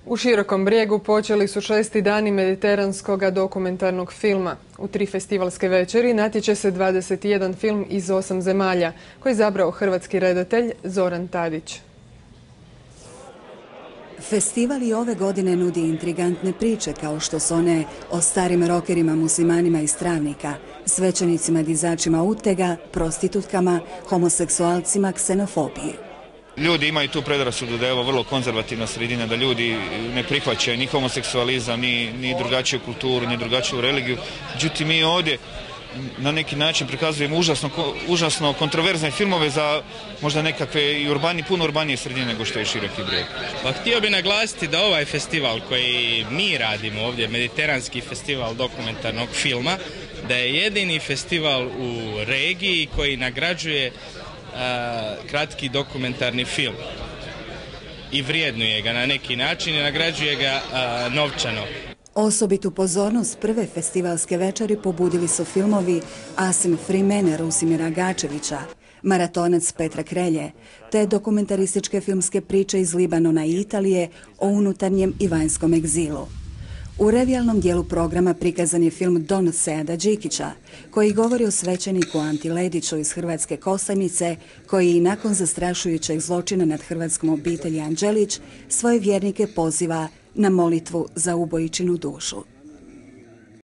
U Širokom Brijegu počeli su 6. dani mediteranskog dokumentarnog filma. U 3 festivalske večeri natječe se 21 film iz 8 zemalja, koji je izabrao hrvatski redatelj Zoran Tadić. Festival i ove godine nudi intrigantne priče kao što su one o starim rokerima, muslimanima iz Travnika, svećenicima dizačima utega, prostitutkama, homoseksualcima, ksenofobiji. Ljudi imaju tu predrasudu da je ovo vrlo konzervativna sredina, da ljudi ne prihvaćaju ni homoseksualizam, ni drugačiju kulturu, ni drugačiju religiju. Međutim, mi ovdje na neki način prikazujemo užasno kontroverzne filmove za možda nekakve i puno urbanije sredine nego što je Široki Brijeg. Pa htio bih naglasiti da ovaj festival koji mi radimo ovdje, Mediteranski festival dokumentarnog filma, da je jedini festival u regiji koji nagrađuje kratki dokumentarni film i vrijednuje ga na neki način i nagrađuje ga novčano. Osobitu pozornost prve festivalske večeri pobudili su filmovi Asim Frimene Rusimira Gačevića, Maratonac Petra Krelje, te dokumentarističke filmske priče iz Libanona i Italije o unutarnjem i vanjskom egzilu. U revijalnom dijelu programa prikazan je film Don Seada Đikića, koji govori o svećeniku Anti Lediću iz Hrvatske Kostajnice, koji i nakon zastrašujućeg zločina nad hrvatskom obitelji Anđelić svoje vjernike poziva na molitvu za ubojičinu dušu.